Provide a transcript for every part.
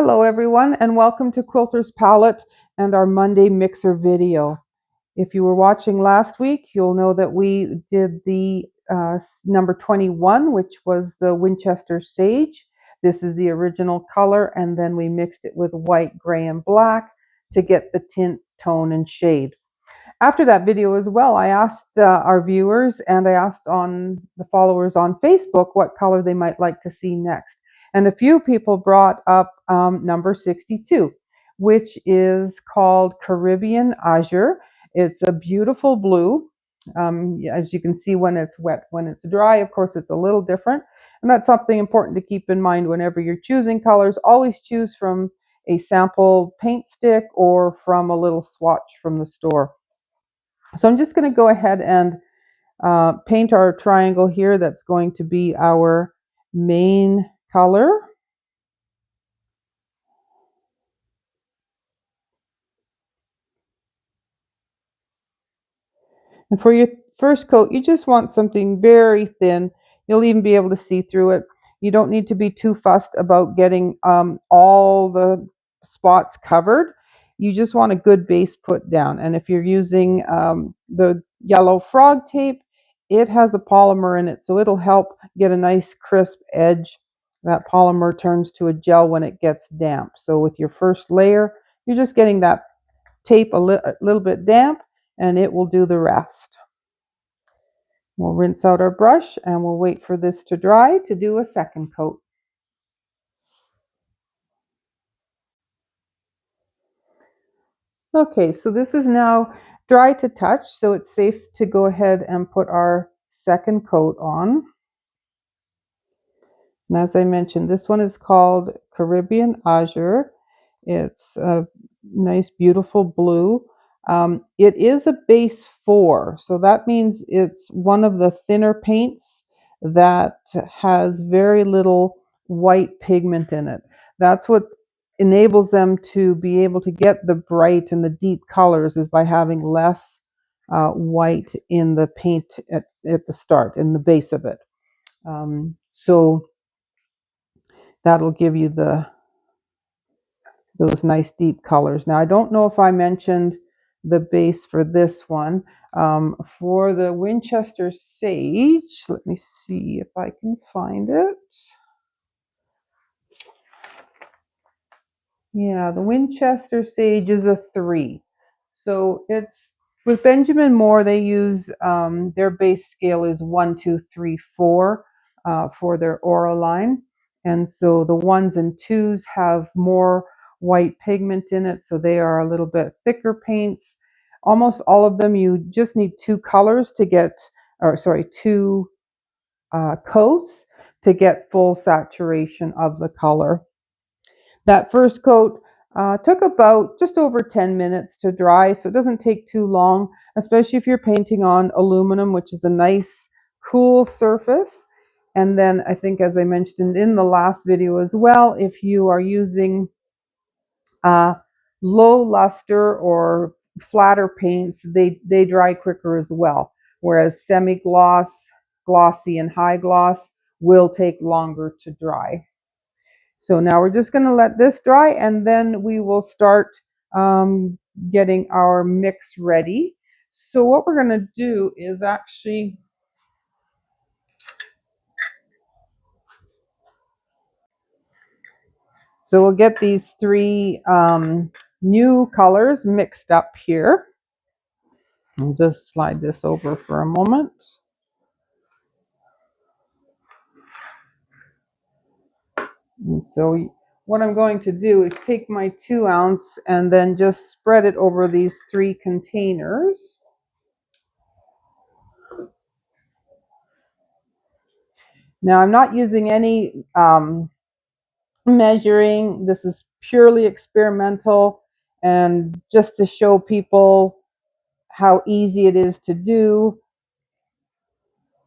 Hello everyone, and welcome to Quilter's Palette and our Monday mixer video. If you were watching last week, you'll know that we did the number 21, which was the Winchester Sage. This is the original color, and then we mixed it with white, gray, and black to get the tint, tone, and shade. After that video as well, I asked our viewers and I asked on the followers on Facebook what color they might like to see next. And a few people brought up number 62, which is called Caribbean Azure. It's a beautiful blue. As you can see when it's wet, when it's dry, of course, it's a little different. And that's something important to keep in mind whenever you're choosing colors. Always choose from a sample paint stick or from a little swatch from the store. So I'm just going to go ahead and paint our triangle here. That's going to be our main color. And for your first coat, you just want something very thin. You'll even be able to see through it. You don't need to be too fussed about getting all the spots covered. You just want a good base put down. And if you're using the yellow frog tape, it has a polymer in it, so it'll help get a nice crisp edge. That polymer turns to a gel when it gets damp. So with your first layer, you're just getting that tape a little bit damp, and it will do the rest. We'll rinse out our brush and we'll wait for this to dry to do a second coat. Okay, so this is now dry to touch, so it's safe to go ahead and put our second coat on. And as I mentioned, this one is called Caribbean Azure. It's a nice, beautiful blue. It is a base 4, so that means it's one of the thinner paints that has very little white pigment in it. That's what enables them to be able to get the bright and the deep colors, is by having less white in the paint at the start, in the base of it. So that'll give you those nice deep colors. Now, I don't know if I mentioned the base for this one. For the Winchester Sage, let me see if I can find it. Yeah, the Winchester Sage is a 3. So it's, with Benjamin Moore, they use, their base scale is 1, 2, 3, 4 for their aura line. And so the 1s and 2s have more white pigment in it, so they are a little bit thicker paints. Almost all of them, you just need 2 colors to get, or sorry, 2 coats to get full saturation of the color. That first coat took about just over 10 minutes to dry, so it doesn't take too long, especially if you're painting on aluminum, which is a nice, cool surface. And then I think, as I mentioned in the last video as well, if you are using low luster or flatter paints, they dry quicker as well, whereas semi-gloss, glossy, and high gloss will take longer to dry. So now we're just going to let this dry, and then we will start getting our mix ready. So what we're going to do is actually, so we'll get these 3 new colors mixed up here. I'll just slide this over for a moment. And so what I'm going to do is take my 2 ounce and then just spread it over these 3 containers. Now I'm not using any measuring. This is purely experimental and just to show people how easy it is to do,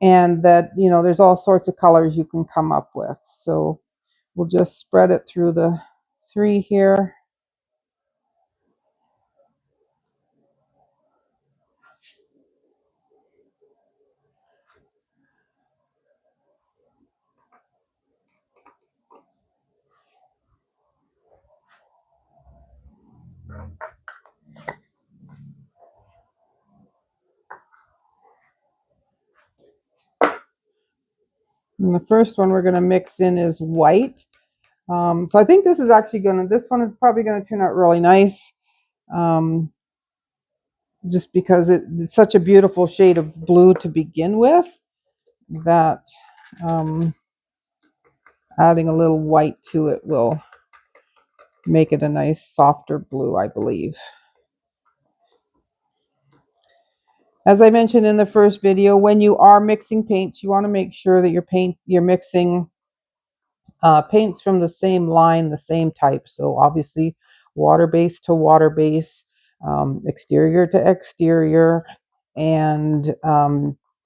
and that, you know, there's all sorts of colors you can come up with. So we'll just spread it through the 3 here. And the first one we're going to mix in is white. So I think this is actually this one is probably going to turn out really nice. Just because it's such a beautiful shade of blue to begin with, that adding a little white to it will make it a nice softer blue, I believe. As I mentioned in the first video, when you are mixing paints, you want to make sure that you're mixing paints from the same line, the same type. So obviously water base to water base, exterior to exterior, and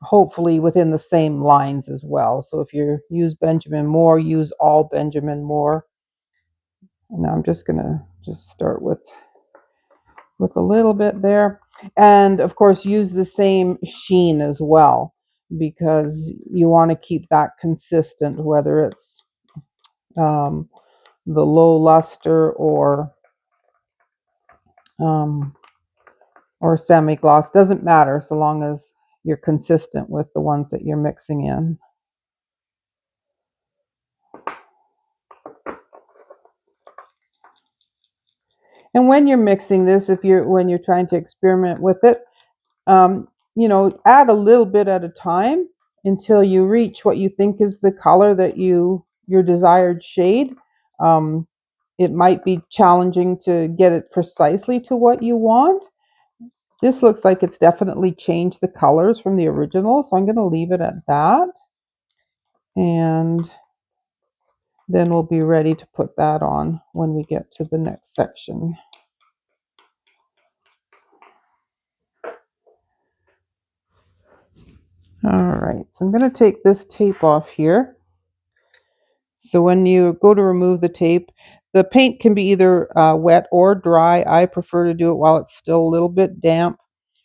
hopefully within the same lines as well. So if you use Benjamin Moore, use all Benjamin Moore. And I'm just gonna start with a little bit there, and of course use the same sheen as well, because you want to keep that consistent, whether it's the low luster or semi-gloss. Doesn't matter so long as you're consistent with the ones that you're mixing in. And when you're mixing this, when you're trying to experiment with it, add a little bit at a time until you reach what you think is the color that your desired shade. It might be challenging to get it precisely to what you want. This looks like it's definitely changed the colors from the original, so I'm going to leave it at that. And then we'll be ready to put that on when we get to the next section. All right, so I'm going to take this tape off here. So when you go to remove the tape, the paint can be either wet or dry. I prefer to do it while it's still a little bit damp.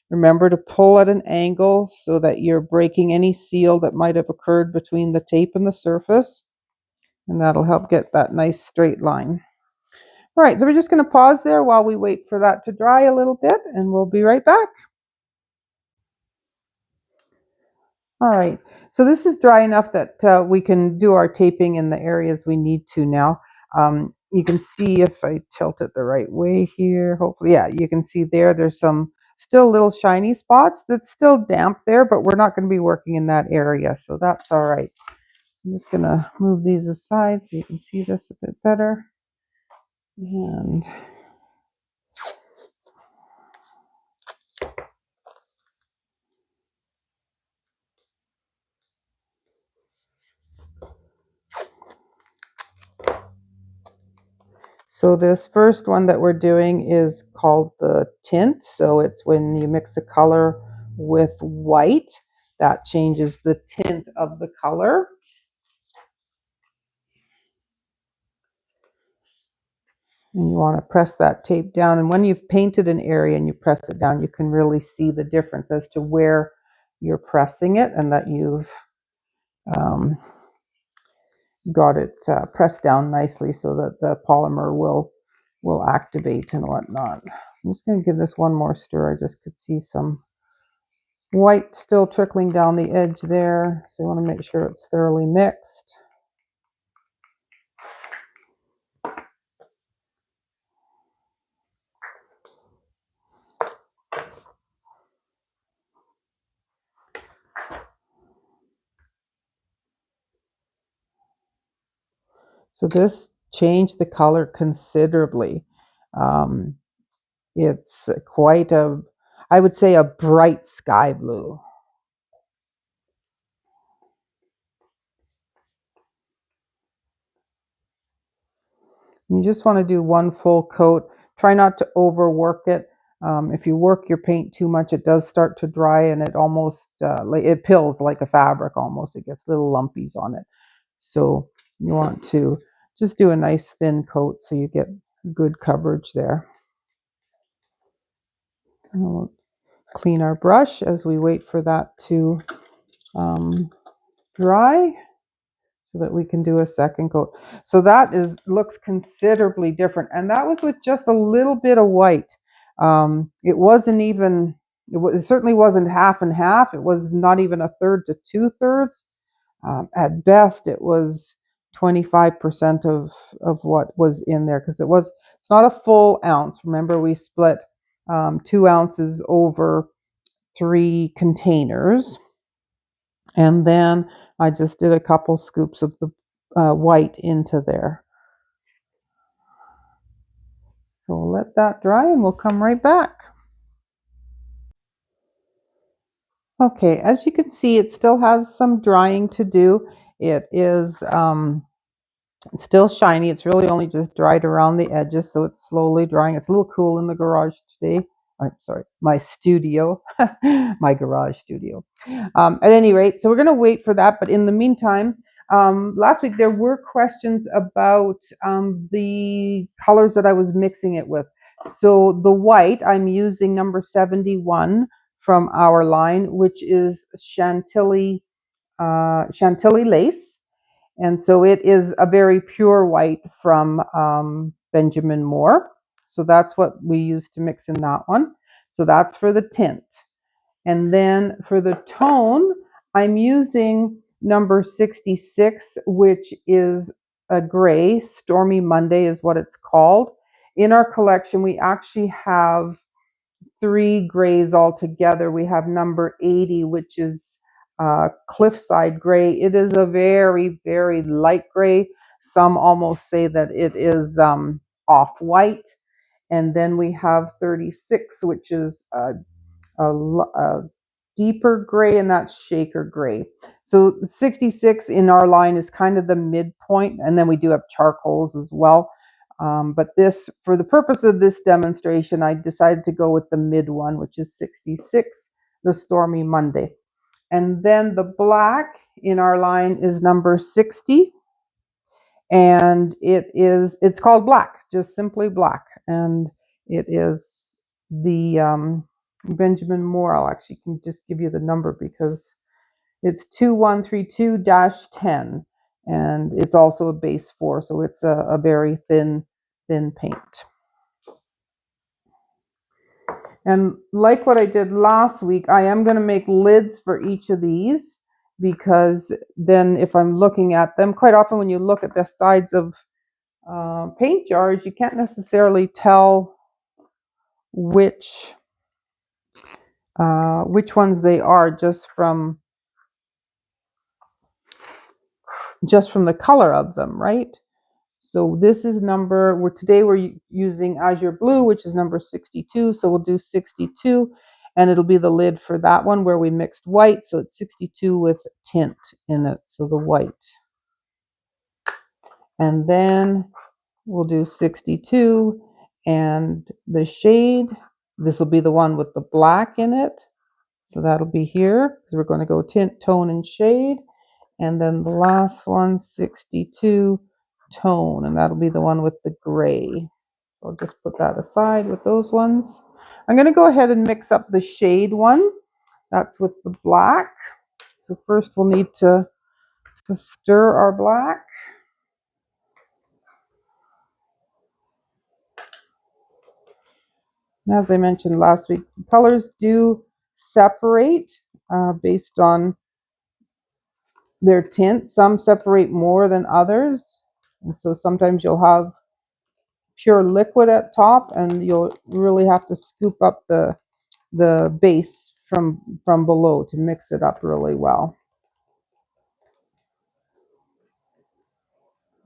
Remember to pull at an angle so that you're breaking any seal that might have occurred between the tape and the surface. And that'll help get that nice straight line. All right, so we're just going to pause there while we wait for that to dry a little bit, and we'll be right back. All right, so this is dry enough that we can do our taping in the areas we need to now. You can see if I tilt it the right way here, hopefully, yeah, you can see there's some still little shiny spots that's still damp there, but we're not going to be working in that area, so that's all right. I'm just going to move these aside so you can see this a bit better. And so this first one that we're doing is called the tint. So it's when you mix a color with white, that changes the tint of the color. And you want to press that tape down. And when you've painted an area and you press it down, you can really see the difference as to where you're pressing it and that you've got it pressed down nicely so that the polymer will activate and whatnot. I'm just going to give this one more stir. I just could see some white still trickling down the edge there, so you want to make sure it's thoroughly mixed. So this changed the color considerably. It's quite I would say a bright sky blue. You just want to do one full coat. Try not to overwork it. If you work your paint too much, it does start to dry and it almost it pills like a fabric almost. It gets little lumpies on it. So you want to just do a nice thin coat so you get good coverage there. And we'll clean our brush as we wait for that to dry so that we can do a second coat. So that looks considerably different, and that was with just a little bit of white. It wasn't even, it certainly wasn't half and half. It was not even a third to 2/3. At best, it was 25% of what was in there, because it's not a full ounce. Remember, we split 2 ounces over 3 containers. And then I just did a couple scoops of the white into there. So we'll let that dry and we'll come right back. Okay, as you can see, it still has some drying to do. It is it's still shiny. It's really only just dried around the edges, so it's slowly drying. It's a little cool in the garage today. I'm sorry, my studio, my garage studio. At any rate, so we're going to wait for that. But in the meantime, last week there were questions about the colors that I was mixing it with. So the white, I'm using number 71 from our line, which is Chantilly lace. And so it is a very pure white from Benjamin Moore. So that's what we use to mix in that one. So that's for the tint. And then for the tone, I'm using number 66, which is a gray. Stormy Monday is what it's called. In our collection, we actually have 3 grays altogether. We have number 80, which is cliffside gray. It is a very, very light gray. Some almost say that it is off-white. And then we have 36, which is a deeper gray, and that's shaker gray. So 66 in our line is kind of the midpoint, and then we do have charcoals as well. But this, for the purpose of this demonstration, I decided to go with the mid one, which is 66, the Stormy Monday. And then the black in our line is number 60. And it's called black, just simply black. And it is the Benjamin Moore. I'll actually can just give you the number because it's 2132-10. And it's also a base 4, so it's a very thin paint. And like what I did last week, I am going to make lids for each of these, because then if I'm looking at them, quite often when you look at the sides of paint jars, you can't necessarily tell which ones they are just from the color of them, right? So this is today we're using Azure Blue, which is number 62. So we'll do 62, and it'll be the lid for that one where we mixed white. So it's 62 with tint in it, so the white. And then we'll do 62 and the shade. This will be the one with the black in it. So that'll be here, because we're going to go tint, tone, and shade. And then the last one, 62, tone, and that'll be the one with the gray. So I'll just put that aside with those ones. I'm going to go ahead and mix up the shade one. That's with the black. So first we'll need to stir our black. And as I mentioned last week, the colors do separate based on their tint. Some separate more than others. And so sometimes you'll have pure liquid at top, and you'll really have to scoop up the base from below to mix it up really well.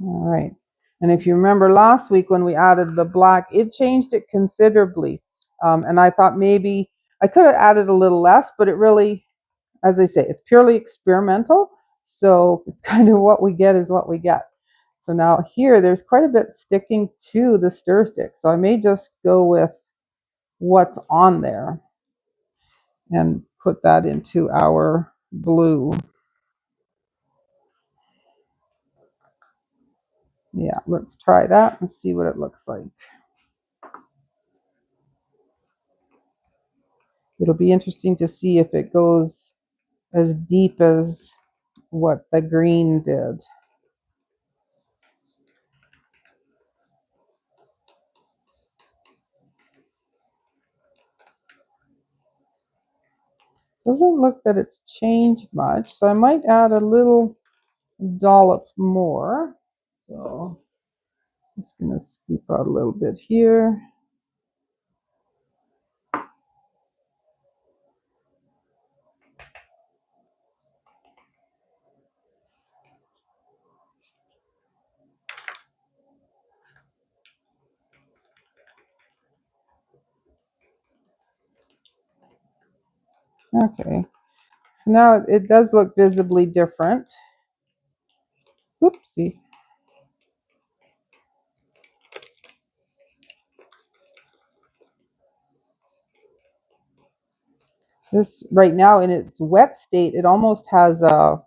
All right. And if you remember last week when we added the black, it changed it considerably. And I thought maybe I could have added a little less, but it really, as I say, it's purely experimental. So it's kind of what we get is what we get. So now here, there's quite a bit sticking to the stir stick. So I may just go with what's on there and put that into our blue. Yeah, let's try that and see what it looks like. It'll be interesting to see if it goes as deep as what the green did. Doesn't look that it's changed much, so I might add a little dollop more. So just going to scoop out a little bit here. Okay, so now it does look visibly different. Whoopsie. This right now in its wet state, it almost has a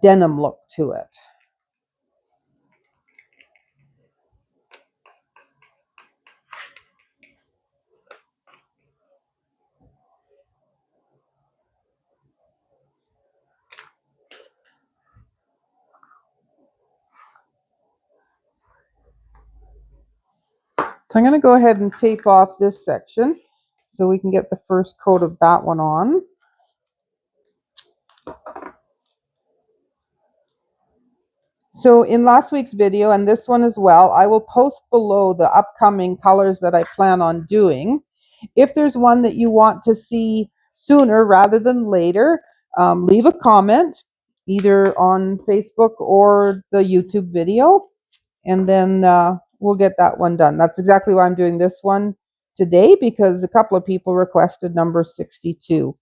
denim look to it. So I'm going to go ahead and tape off this section so we can get the first coat of that one on. So in last week's video, and this one as well, I will post below the upcoming colors that I plan on doing. If there's one that you want to see sooner rather than later, leave a comment either on Facebook or the YouTube video, and then we'll get that one done. That's exactly why I'm doing this one today, because a couple of people requested number 62.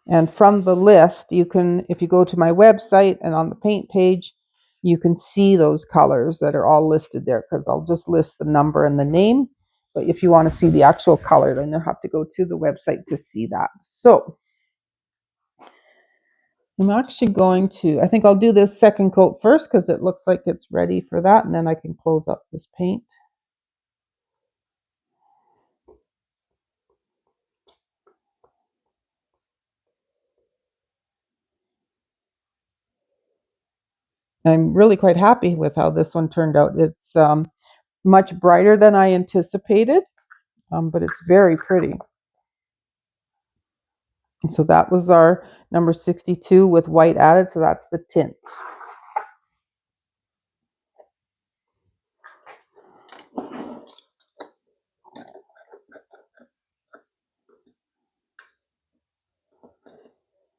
And from the list, you can, if you go to my website and on the paint page, you can see those colors that are all listed there, because I'll just list the number and the name. But if you want to see the actual color, then you'll have to go to the website to see that. So I'm actually going to, I think I'll do this second coat first because it looks like it's ready for that. And then I can close up this paint. I'm really quite happy with how this one turned out. It's much brighter than I anticipated, but it's very pretty. And so that was our number 62 with white added, so that's the tint.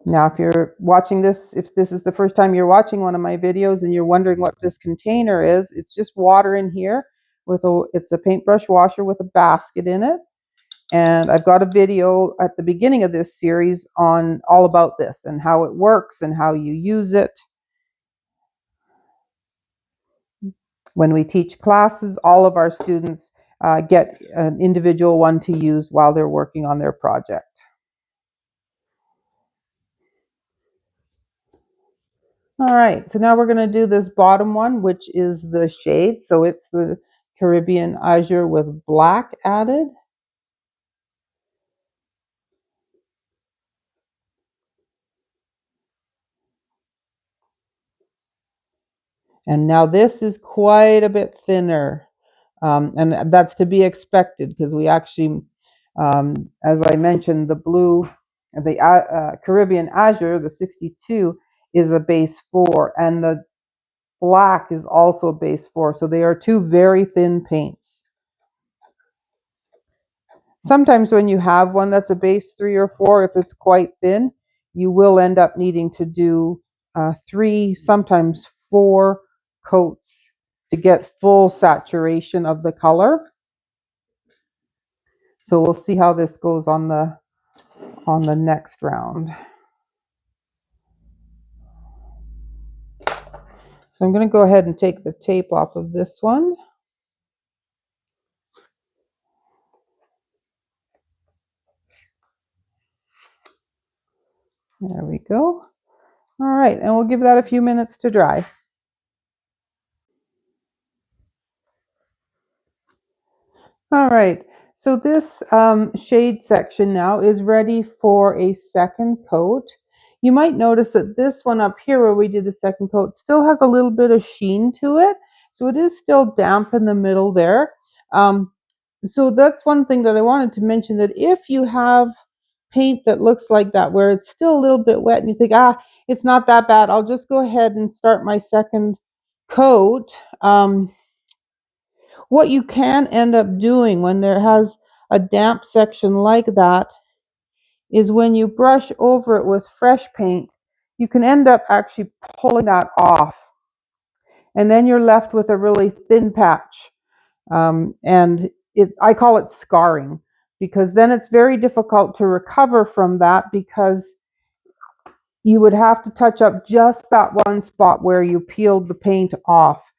Now, if you're watching this, if this is the first time you're watching one of my videos and you're wondering what this container is, it's just water in here with it's a paintbrush washer with a basket in it. And I've got a video at the beginning of this series on all about this and how it works and how you use it. When we teach classes, all of our students get an individual one to use while they're working on their project. All right, so now we're going to do this bottom one, which is the shade. So it's the Caribbean Azure with black added. And now this is quite a bit thinner. And that's to be expected because we actually, as I mentioned, the blue, the Caribbean Azure, the 62, is a base 4, and the black is also a base 4. So they are two very thin paints. Sometimes when you have one that's a base 3 or 4, if it's quite thin, you will end up needing to do 3, sometimes 4 coats to get full saturation of the color. So we'll see how this goes on the next round. So I'm going to go ahead and take the tape off of this one. There we go. All right, and we'll give that a few minutes to dry. All right, so this shade section now is ready for a second coat. You might notice that this one up here where we did the second coat still has a little bit of sheen to it. So it is still damp in the middle there. So that's one thing that I wanted to mention, that if you have paint that looks like that, where it's still a little bit wet and you think, it's not that bad, I'll just go ahead and start my second coat. What you can end up doing when there has a damp section like that is when you brush over it with fresh paint, you can end up actually pulling that off. And then you're left with a really thin patch. And I call it scarring, because then it's very difficult to recover from that, because you would have to touch up just that one spot where you peeled the paint off.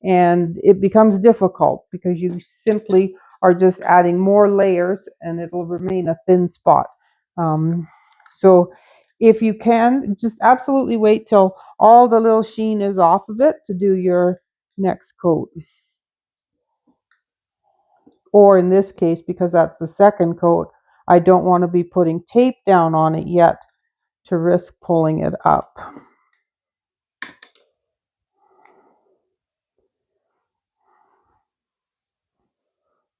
And it becomes difficult because you simply are just adding more layers and it'll remain a thin spot. So if you can, just absolutely wait till all the little sheen is off of it to do your next coat. Or in this case, because that's the second coat, I don't want to be putting tape down on it yet to risk pulling it up.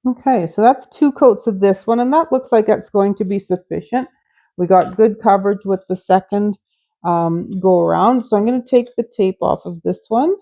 Okay, so that's 2 coats of this one, and that looks like it's going to be sufficient. We got good coverage with the second go around, so I'm going to take the tape off of this one.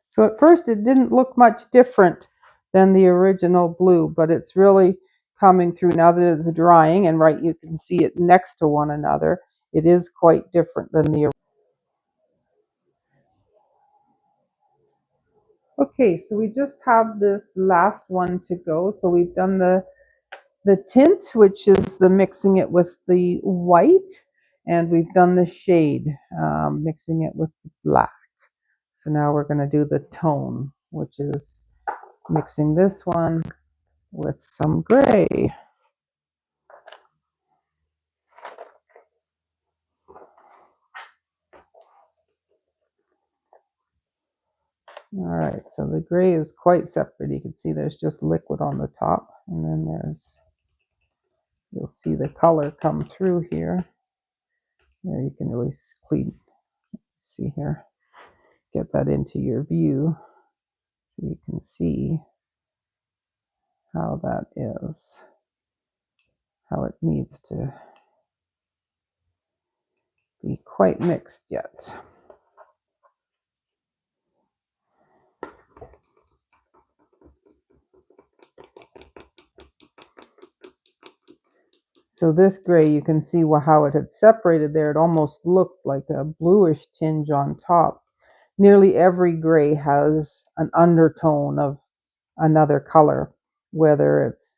So at first it didn't look much different than the original blue, but it's really coming through now that it's drying, and right, you can see it next to one another. It is quite different than the original. Okay, so we just have this last one to go. So we've done the tint, which is the mixing it with the white, and we've done the shade, mixing it with the black. So now we're going to do the tone, which is mixing this one with some gray. All right, so the gray is quite separate. You can see there's just liquid on the top, and then you'll see the color come through here. There, you can really clean, see here, get that into your view so you can see how that is, how it needs to be quite mixed yet. So this gray, you can see how it had separated there. It almost looked like a bluish tinge on top. Nearly every gray has an undertone of another color, whether it's,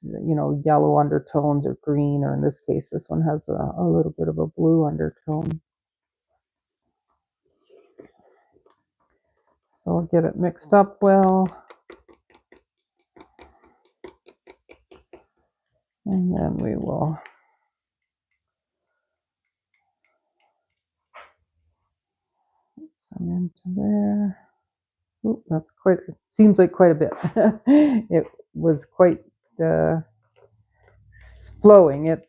yellow undertones or green, or in this case, this one has a little bit of a blue undertone. So I'll get it mixed up well. And then we will put some into there. Ooh, that's seems like quite a bit. It was quite flowing. It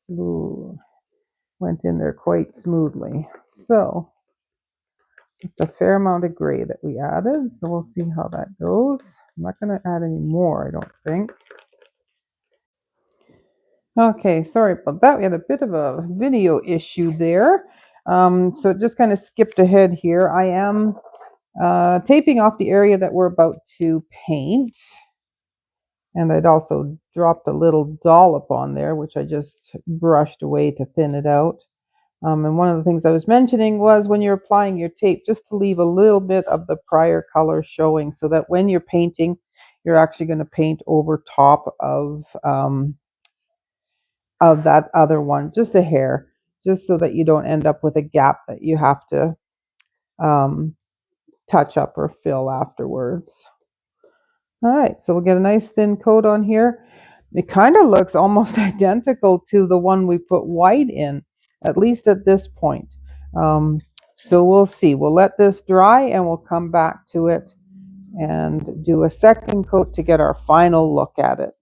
went in there quite smoothly. So it's a fair amount of gray that we added. So we'll see how that goes. I'm not going to add any more, I don't think. Okay, sorry about that. We had a bit of a video issue there. So it just kind of skipped ahead here. I am taping off the area that we're about to paint. And I'd also dropped a little dollop on there, which I just brushed away to thin it out. And one of the things I was mentioning was when you're applying your tape, just to leave a little bit of the prior color showing, so that when you're painting, you're actually going to paint over top of that other one, just a hair, just so that you don't end up with a gap that you have to touch up or fill afterwards. All right, so we'll get a nice thin coat on here. It kind of looks almost identical to the one we put white in, at least at this point. So we'll see. We'll let this dry and we'll come back to it and do a second coat to get our final look at it.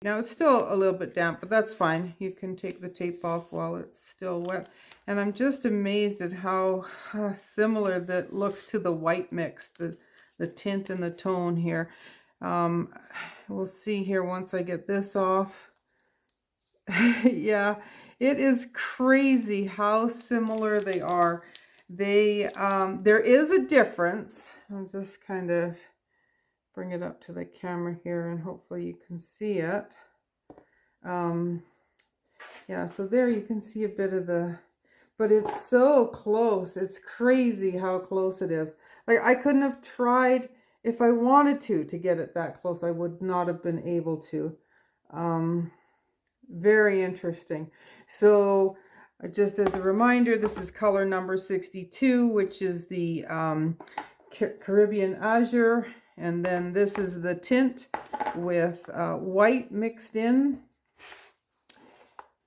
Now it's still a little bit damp, but that's fine. You can take the tape off while it's still wet. And I'm just amazed at how similar that looks to the white mix, the tint and the tone here. We'll see here once I get this off. Yeah, it is crazy how similar they are. There is a difference. I'll just kind of bring it up to the camera here and hopefully you can see it. Yeah, so there you can see a bit of the, but it's so close. It's crazy how close it is. Like I couldn't have tried if I wanted to get it that close. I would not have been able to. Very interesting. So just as a reminder, this is color number 62, which is the Caribbean Azure. And then this is the tint with white mixed in.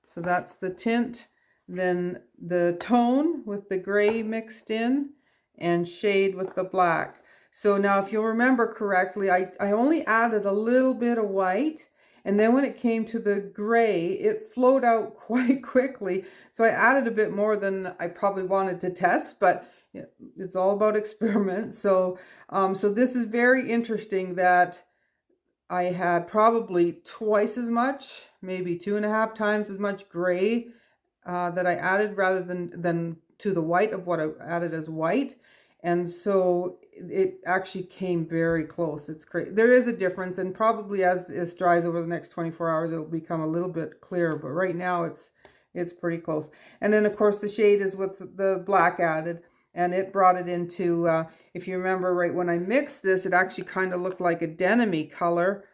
So that's the tint. Then the tone with the gray mixed in and shade with the black. So now if you'll remember correctly, I only added a little bit of white. And then when it came to the gray, it flowed out quite quickly. So I added a bit more than I probably wanted to test, but it's all about experiments. So, so this is very interesting that I had probably twice as much, maybe 2.5 times as much gray that I added rather than to the white of what I added as white. And so it actually came very close. It's great. There is a difference, and probably as it dries over the next 24 hours, it'll become a little bit clearer. But right now it's pretty close. And then of course the shade is with the black added, and it brought it into, if you remember right when I mixed this, it actually kind of looked like a denim-y color.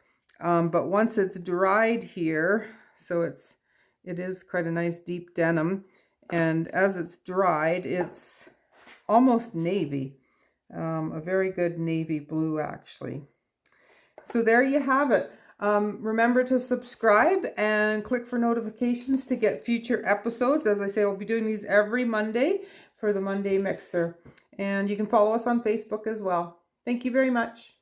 But once it's dried here, so it is quite a nice deep denim. And as it's dried, it's almost navy, a very good navy blue actually. So there you have it. Remember to subscribe and click for notifications to get future episodes. As I say, I'll be doing these every Monday for the Monday Mixer. And you can follow us on Facebook as well. Thank you very much.